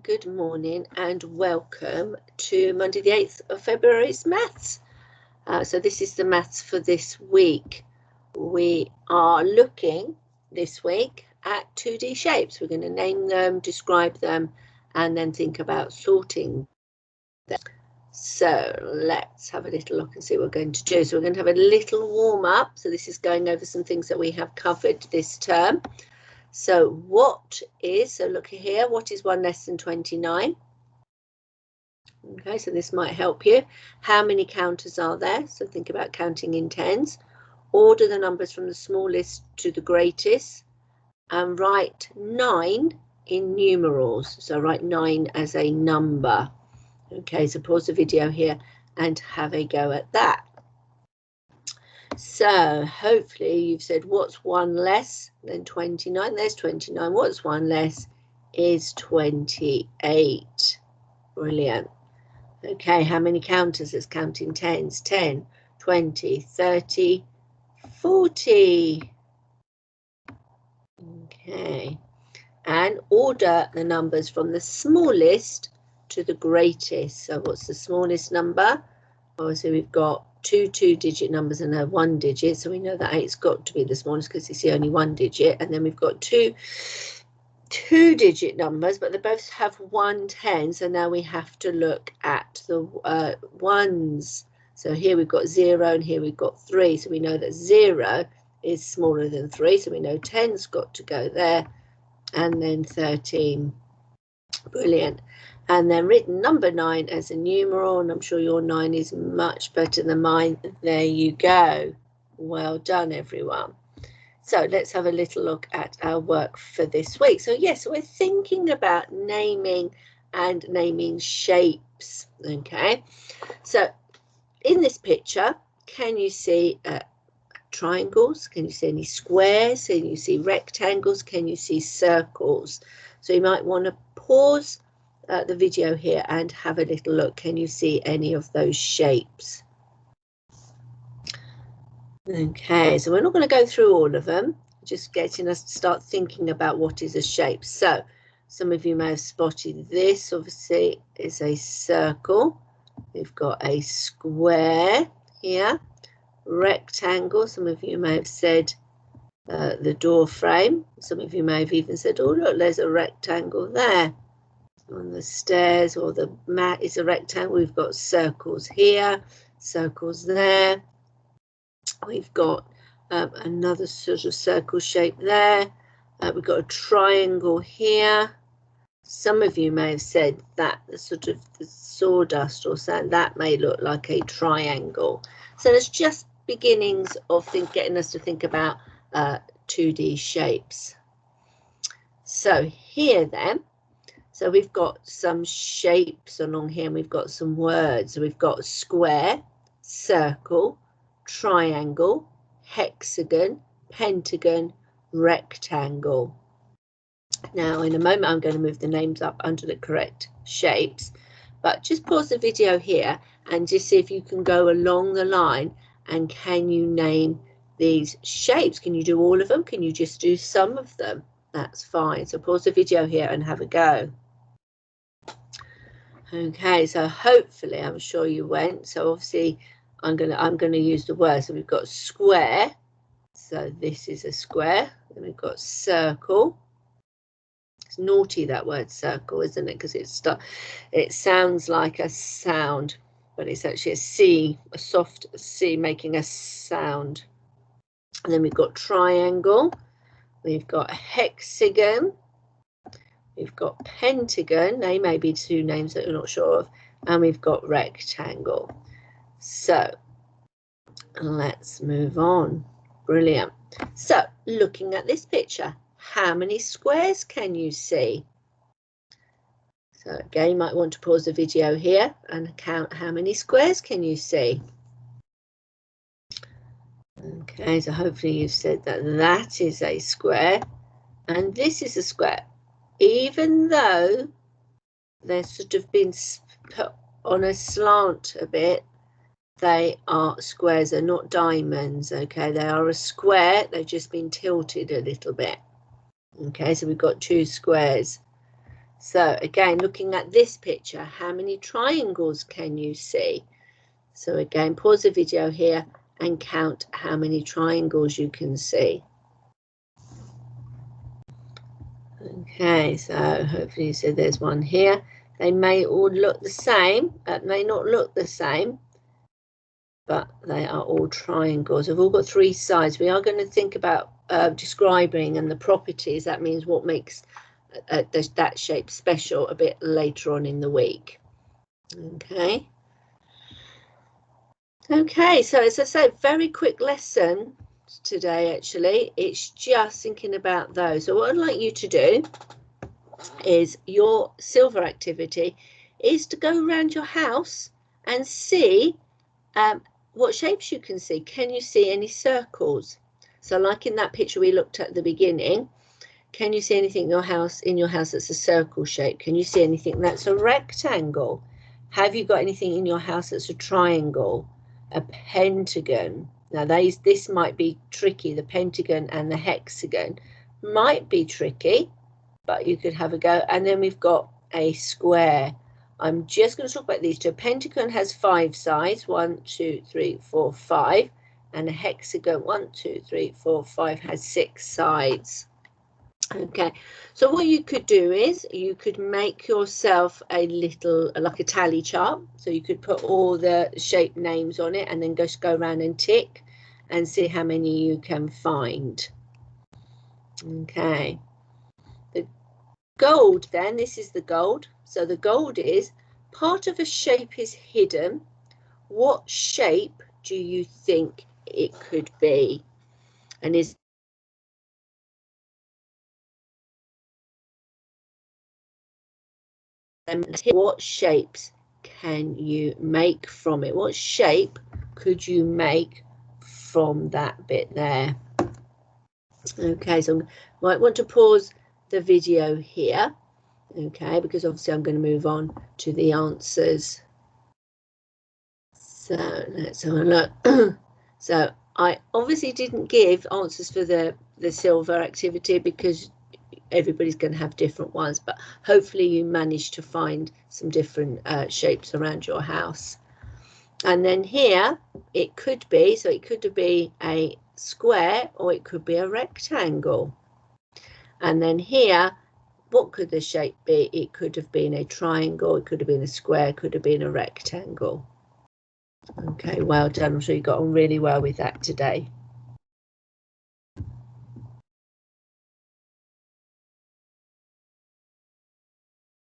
Good morning and welcome to Monday the 8th of February's maths. So this is the maths for this week. We are looking this week at 2D shapes. We're going to name them, describe them, and then think about sorting them. So let's have a little look and see what we're going to do. So we're going to have a little warm up. So this is going over some things that we have covered this term. So what is, so look here, what is 1 less than 29? Okay, so this might help you. How many counters are there? So think about counting in tens. Order the numbers from the smallest to the greatest and write 9 in numerals. So write 9 as a number. Okay, so pause the video here and have a go at that. So hopefully you've said what's 1 less than 29? There's 29. What's 1 less is 28. Brilliant. Okay, how many counters? Let's count in tens. 10, 20, 30, 40. Okay. And order the numbers from the smallest to the greatest. So what's the smallest number? Obviously we've got two two-digit numbers and a 1 digit, so we know that 8's got to be the smallest because it's the only 1 digit, and then we've got two two-digit numbers, but they both have 1 10, so now we have to look at the ones. So here we've got 0 and here we've got 3, so we know that 0 is smaller than 3, so we know 10's got to go there, and then 13. Brilliant. And then written number 9 as a numeral, and I'm sure your 9 is much better than mine. There you go. Well done, everyone. So let's have a little look at our work for this week. So yes, we're thinking about naming and naming shapes. Okay, so in this picture, can you see triangles? Can you see any squares? Can you see rectangles? Can you see circles? So you might want to pause the video here and have a little look. Can you see any of those shapes? Okay, so we're not going to go through all of them, just getting us to start thinking about what is a shape. So some of you may have spotted this, obviously is a circle. We've got a square here, rectangle. Some of you may have said the door frame. Some of you may have even said, oh look, there's a rectangle there. On the stairs, or the mat is a rectangle. We've got circles here, circles there. We've got another sort of circle shape there. We've got a triangle here. Some of you may have said that the sort of the sawdust or something that may look like a triangle. So there's just beginnings of getting us to think about 2D shapes. So here then, so we've got some shapes along here, and we've got some words. So we've got square, circle, triangle, hexagon, pentagon, rectangle. Now in a moment I'm going to move the names up under the correct shapes, but just pause the video here and just see if you can go along the line and can you name these shapes? Can you do all of them? Can you just do some of them? That's fine. So pause the video here and have a go. Okay, so hopefully I'm sure you went. So obviously I'm gonna use the word. So we've got square. So this is a square. Then we've got circle. It's naughty that word circle, isn't it? Because it sounds like a sound, but it's actually a C, a soft C making a sound. And then we've got triangle. We've got hexagon. We've got pentagon. They may be two names that you're not sure of. And we've got rectangle. So let's move on. Brilliant. So looking at this picture, how many squares can you see? So again, you might want to pause the video here and count how many squares can you see. Okay, so hopefully you've said that that is a square and this is a square. Even though they're sort of been put on a slant a bit, they are squares, they're not diamonds. Okay, they are a square, they've just been tilted a little bit. Okay, so we've got two squares. So again, looking at this picture, how many triangles can you see? So again, pause the video here and count how many triangles you can see. Okay, so hopefully you see there's one here. They may all look the same, may not look the same, but they are all triangles. They've all got three sides. We are going to think about describing and the properties. That means what makes that shape special a bit later on in the week. Okay. Okay, so as I said, very quick lesson today, actually. It's just thinking about those. So what I'd like you to do is your silver activity is to go around your house and see what shapes you can see. Can you see any circles? So like in that picture we looked at the beginning, can you see anything in your house that's a circle shape? Can you see anything that's a rectangle? Have you got anything in your house that's a triangle, a pentagon? Now this might be tricky. The pentagon and the hexagon might be tricky, but you could have a go. And then we've got a square. I'm just going to talk about these two. A pentagon has 5 sides, 1, 2, 3, 4, 5, and a hexagon, 1, 2, 3, 4, 5, has 6 sides. Okay, so what you could do is you could make yourself a little, like a tally chart. So you could put all the shape names on it and then just go around and tick and see how many you can find. Okay. The gold then, this is the gold. So the gold is part of a shape is hidden. What shape do you think it could be? And is what shapes can you make from it? What shape could you make from that bit there? Okay, so I might want to pause the video here. Okay, because obviously I'm going to move on to the answers. So let's have a look. So I obviously didn't give answers for the silver activity because everybody's going to have different ones, but hopefully you managed to find some different shapes around your house. And then here it could be, so it could be a square or it could be a rectangle. And then here, what could the shape be? It could have been a triangle, it could have been a square, it could have been a rectangle. Okay, well done. I'm sure you got on really well with that today.